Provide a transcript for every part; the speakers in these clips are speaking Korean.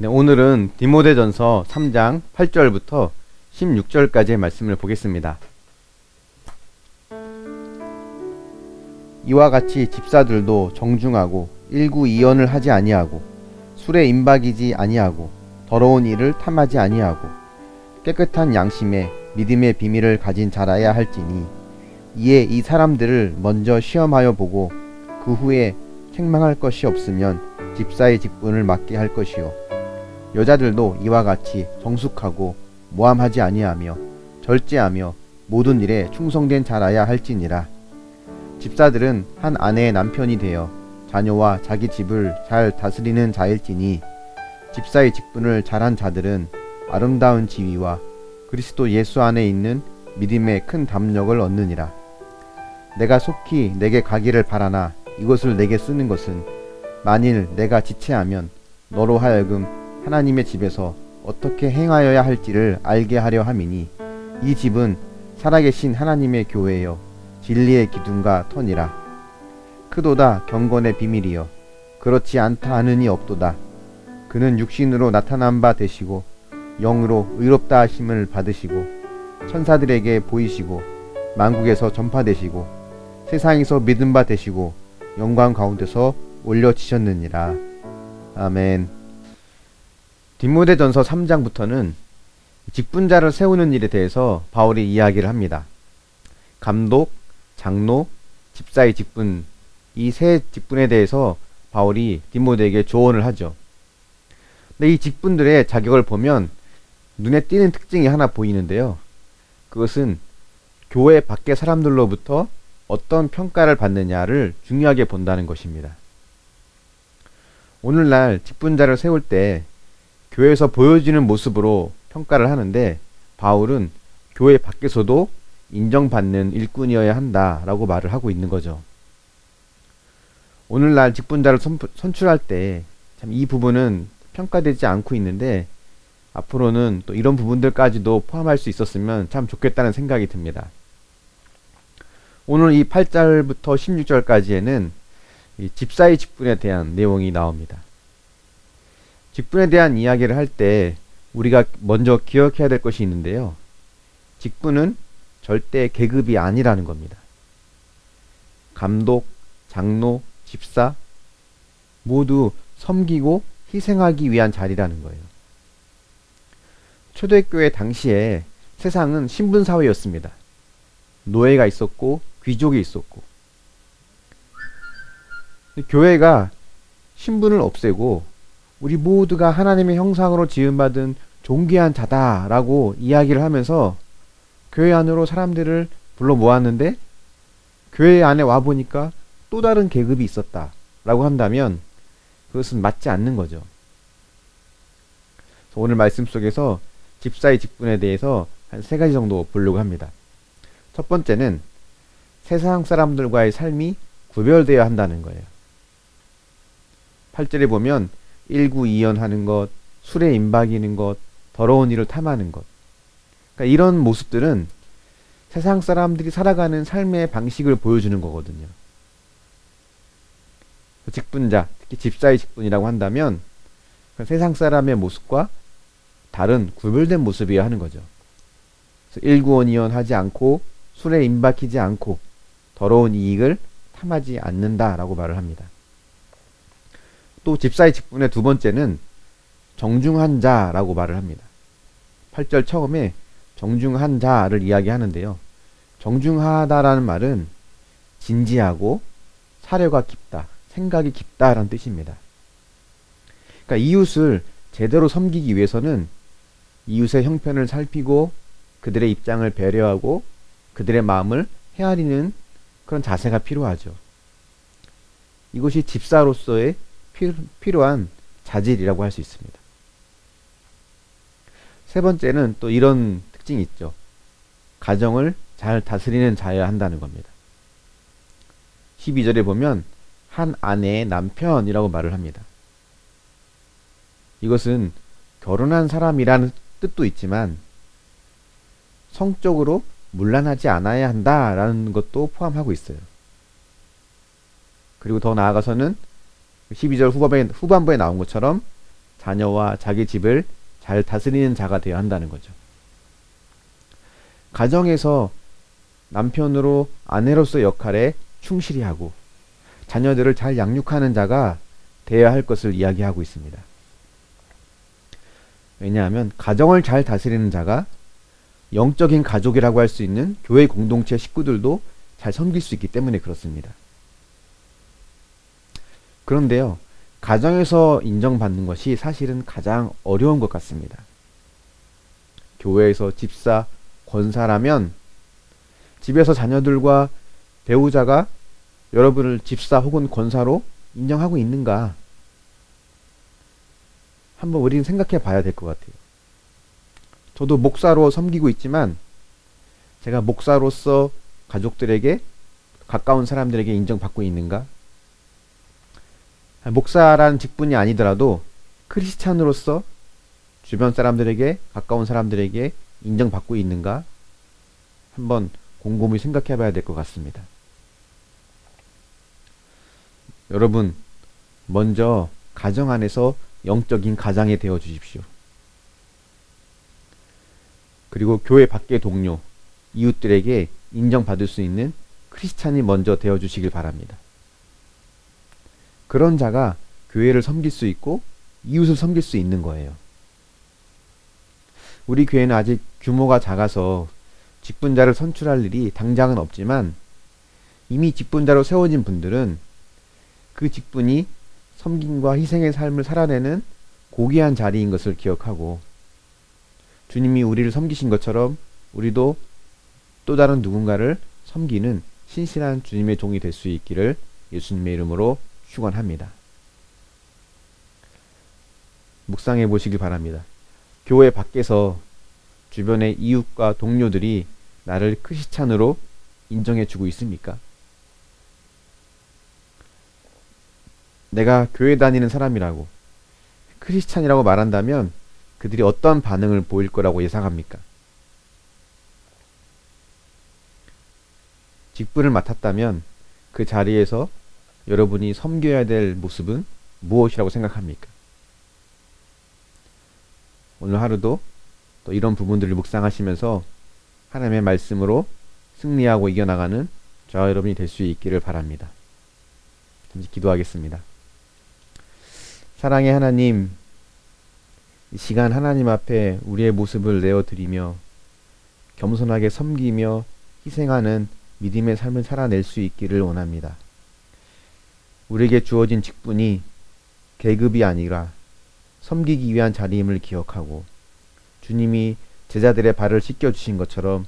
네, 오늘은 디모데전서 3장 8절부터 16절까지의 말씀을 보겠습니다. 이와 같이 집사들도 정중하고 일구이연을 하지 아니하고 술에 임박이지 아니하고 더러운 일을 탐하지 아니하고 깨끗한 양심에 믿음의 비밀을 가진 자라야 할지니 이에 이 사람들을 먼저 시험하여 보고 그 후에 책망할 것이 없으면 집사의 직분을 맡게 할 것이요 여자들도 이와 같이 정숙하고 모함하지 아니하며 절제하며 모든 일에 충성된 자라야 할지니라. 집사들은 한 아내의 남편이 되어 자녀와 자기 집을 잘 다스리는 자일지니 집사의 직분을 잘한 자들은 아름다운 지위와 그리스도 예수 안에 있는 믿음의 큰 담력을 얻느니라. 내가 속히 내게 가기를 바라나 이것을 내게 쓰는 것은 만일 내가 지체하면 너로 하여금 하나님의 집에서 어떻게 행하여야 할지를 알게 하려 함이니 이 집은 살아계신 하나님의 교회여 진리의 기둥과 터니라. 크도다 경건의 비밀이여 그렇지 않다 하느니 없도다. 그는 육신으로 나타난 바 되시고 영으로 의롭다 하심을 받으시고 천사들에게 보이시고 만국에서 전파되시고 세상에서 믿음 바 되시고 영광 가운데서 올려지셨느니라. 아멘. 디모데전서 3장부터는 직분자를 세우는 일에 대해서 바울이 이야기를 합니다. 감독, 장로, 집사의 직분, 이 세 직분에 대해서 바울이 디모데에게 조언을 하죠. 근데 이 직분들의 자격을 보면 눈에 띄는 특징이 하나 보이는데요. 그것은 교회 밖의 사람들로부터 어떤 평가를 받느냐를 중요하게 본다는 것입니다. 오늘날 직분자를 세울 때 교회에서 보여지는 모습으로 평가를 하는데 바울은 교회 밖에서도 인정받는 일꾼이어야 한다라고 말을 하고 있는 거죠. 오늘날 직분자를 선출할 때 참 이 부분은 평가되지 않고 있는데 앞으로는 또 이런 부분들까지도 포함할 수 있었으면 참 좋겠다는 생각이 듭니다. 오늘 이 8절부터 16절까지에는 이 집사의 직분에 대한 내용이 나옵니다. 직분에 대한 이야기를 할 때 우리가 먼저 기억해야 될 것이 있는데요. 직분은 절대 계급이 아니라는 겁니다. 감독, 장로, 집사 모두 섬기고 희생하기 위한 자리라는 거예요. 초대교회 당시에 세상은 신분사회였습니다. 노예가 있었고 귀족이 있었고 교회가 신분을 없애고 우리 모두가 하나님의 형상으로 지음받은 존귀한 자다라고 이야기를 하면서 교회 안으로 사람들을 불러 모았는데 교회 안에 와보니까 또 다른 계급이 있었다라고 한다면 그것은 맞지 않는 거죠. 오늘 말씀 속에서 집사의 직분에 대해서 한 3가지 정도 보려고 합니다. 첫 번째는 세상 사람들과의 삶이 구별되어야 한다는 거예요. 8절에 보면 일구이연하는 것, 술에 임박이는 것, 더러운 일을 탐하는 것. 그러니까 이런 모습들은 세상 사람들이 살아가는 삶의 방식을 보여주는 거거든요. 직분자, 특히 집사의 직분이라고 한다면 세상 사람의 모습과 다른 구별된 모습이어야 하는 거죠. 그래서 일구이연하지 않고 술에 임박이지 않고 더러운 이익을 탐하지 않는다라고 말을 합니다. 또 집사의 직분의 두 번째는 정중한 자라고 말을 합니다. 8절 처음에 정중한 자를 이야기하는데요. 정중하다라는 말은 진지하고 사려가 깊다, 생각이 깊다라는 뜻입니다. 그러니까 이웃을 제대로 섬기기 위해서는 이웃의 형편을 살피고 그들의 입장을 배려하고 그들의 마음을 헤아리는 그런 자세가 필요하죠. 이것이 집사로서의 필요한 자질이라고 할 수 있습니다. 세 번째는 또 이런 특징이 있죠. 가정을 잘 다스리는 자여야 한다는 겁니다. 12절에 보면 한 아내의 남편이라고 말을 합니다. 이것은 결혼한 사람이라는 뜻도 있지만 성적으로 문란하지 않아야 한다라는 것도 포함하고 있어요. 그리고 더 나아가서는 12절 후반부에 나온 것처럼 자녀와 자기 집을 잘 다스리는 자가 되어야 한다는 거죠. 가정에서 남편으로 아내로서 역할에 충실히 하고 자녀들을 잘 양육하는 자가 되어야 할 것을 이야기하고 있습니다. 왜냐하면 가정을 잘 다스리는 자가 영적인 가족이라고 할 수 있는 교회 공동체 식구들도 잘 섬길 수 있기 때문에 그렇습니다. 그런데요, 가정에서 인정받는 것이 사실은 가장 어려운 것 같습니다. 교회에서 집사, 권사라면 집에서 자녀들과 배우자가 여러분을 집사 혹은 권사로 인정하고 있는가? 한번 우리는 생각해 봐야 될 것 같아요. 저도 목사로 섬기고 있지만 제가 목사로서 가족들에게, 가까운 사람들에게 인정받고 있는가? 목사라는 직분이 아니더라도 크리스찬으로서 주변 사람들에게, 가까운 사람들에게 인정받고 있는가? 한번 곰곰이 생각해 봐야 될 것 같습니다. 여러분, 먼저 가정 안에서 영적인 가장이 되어 주십시오. 그리고 교회 밖의 동료, 이웃들에게 인정받을 수 있는 크리스찬이 먼저 되어 주시길 바랍니다. 그런 자가 교회를 섬길 수 있고 이웃을 섬길 수 있는 거예요. 우리 교회는 아직 규모가 작아서 직분자를 선출할 일이 당장은 없지만 이미 직분자로 세워진 분들은 그 직분이 섬김과 희생의 삶을 살아내는 고귀한 자리인 것을 기억하고 주님이 우리를 섬기신 것처럼 우리도 또 다른 누군가를 섬기는 신실한 주님의 종이 될 수 있기를 예수님의 이름으로 축원합니다. 묵상해 보시길 바랍니다. 교회 밖에서 주변의 이웃과 동료들이 나를 크리스찬으로 인정해 주고 있습니까? 내가 교회 다니는 사람이라고, 크리스찬이라고 말한다면 그들이 어떤 반응을 보일 거라고 예상합니까? 직분을 맡았다면 그 자리에서 여러분이 섬겨야 될 모습은 무엇이라고 생각합니까? 오늘 하루도 또 이런 부분들을 묵상하시면서 하나님의 말씀으로 승리하고 이겨나가는 저와 여러분이 될 수 있기를 바랍니다. 잠시 기도하겠습니다. 사랑의 하나님, 이 시간 하나님 앞에 우리의 모습을 내어드리며 겸손하게 섬기며 희생하는 믿음의 삶을 살아낼 수 있기를 원합니다. 우리에게 주어진 직분이 계급이 아니라 섬기기 위한 자리임을 기억하고 주님이 제자들의 발을 씻겨주신 것처럼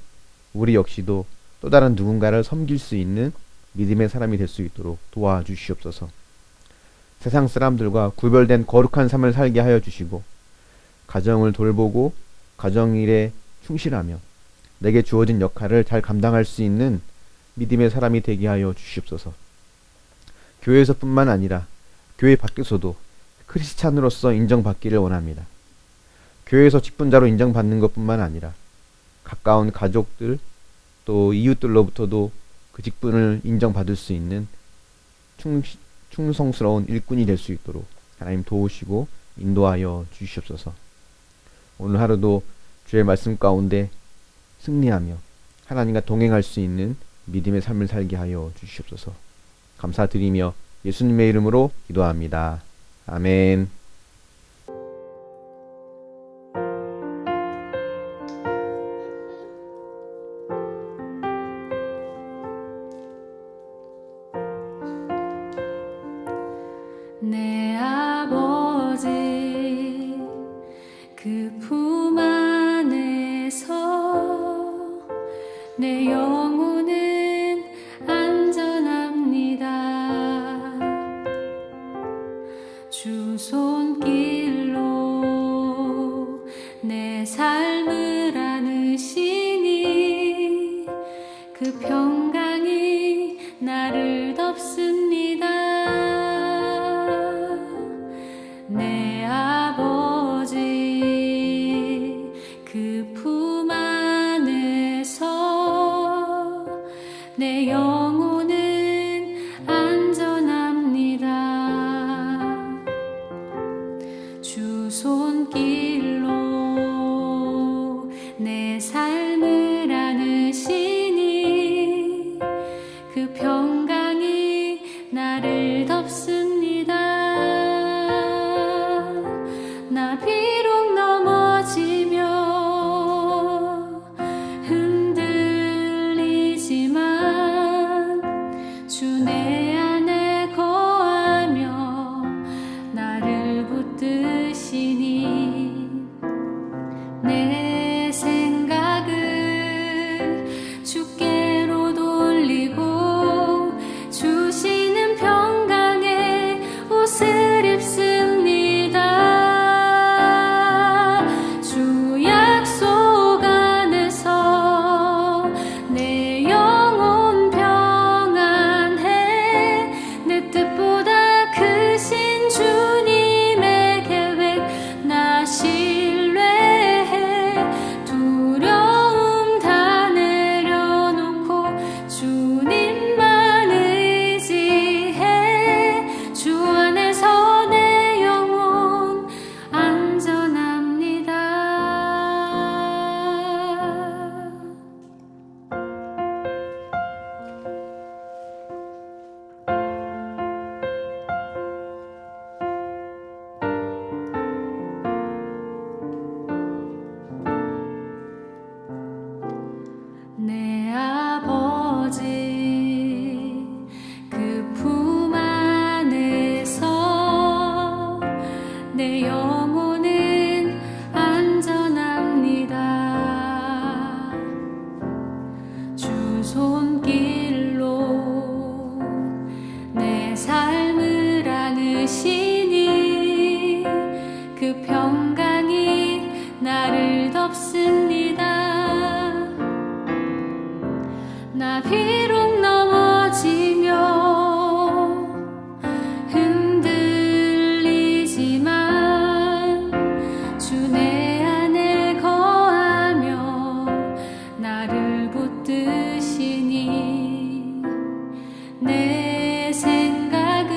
우리 역시도 또 다른 누군가를 섬길 수 있는 믿음의 사람이 될 수 있도록 도와주시옵소서. 세상 사람들과 구별된 거룩한 삶을 살게 하여 주시고 가정을 돌보고 가정일에 충실하며 내게 주어진 역할을 잘 감당할 수 있는 믿음의 사람이 되게 하여 주시옵소서. 교회에서뿐만 아니라 교회 밖에서도 크리스찬으로서 인정받기를 원합니다. 교회에서 직분자로 인정받는 것뿐만 아니라 가까운 가족들 또 이웃들로부터도 그 직분을 인정받을 수 있는 충성스러운 일꾼이 될 수 있도록 하나님 도우시고 인도하여 주시옵소서. 오늘 하루도 주의 말씀 가운데 승리하며 하나님과 동행할 수 있는 믿음의 삶을 살게 하여 주시옵소서. 감사드리며 예수님의 이름으로 기도합니다. 아멘. 내 아버지 그 품 안에서 내 영혼은 안전합니다. 주 손 내 삶을 안으시니 그 평강이 나를 덮습니다. 나 비록 넘어지며 흔들리지만 주 내 안에 거하며 나를 붙드시니 내 생각을 주께로 돌리고 주시는 평강의 옷을 입습니다. 주 약속 안에서 내 영혼 평안해. 내 뜻보다 크신 주님의 계획 나 신뢰해. 두려움 다 내려놓고 주님만 의지해. 주 안에서 내 영혼 안전합니다. 내 아버지 그 품 안에서 내 영혼은 안전합니다. 주 손길로 내 삶을 안으시니 그 평강이 나를 덮습니다. 나 비록 넘어지며 흔들리지만 주 내 안에 거하며 나를 붙드시니 내 생각을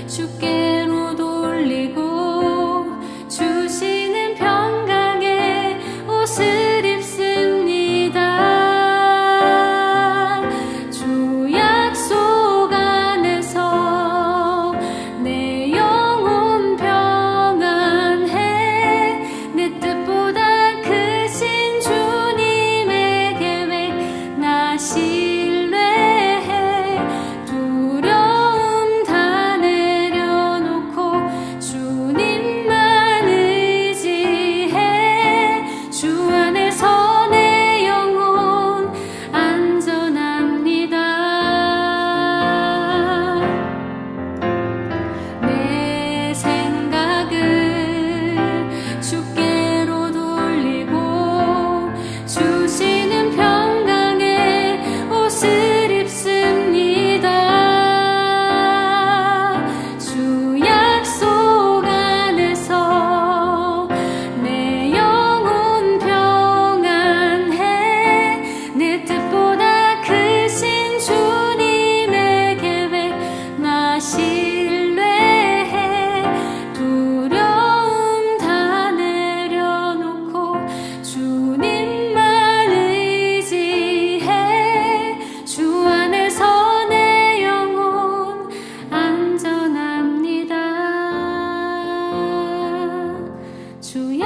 주께로 돌리고 주시는 평강의 옷을 입습니다. 주 약속 안에서 내 영혼 평안해. 내 뜻보다 크신 주님의 계획 나 신뢰해. 두려움 다 내려놓고 주님만 의지해. 주 안에서 내 영혼 안전합니다. 내 생각을 주께로 돌리고 주시는 평강의 옷을 입습니다. 주 약속 안에서 내 영혼 평안해. 내 뜻보다 크신 주님의 계획 나 신뢰해. 두려움 다 내려놓고 주님만 의지해. 주 안에서 내 영혼 안전합니다. 주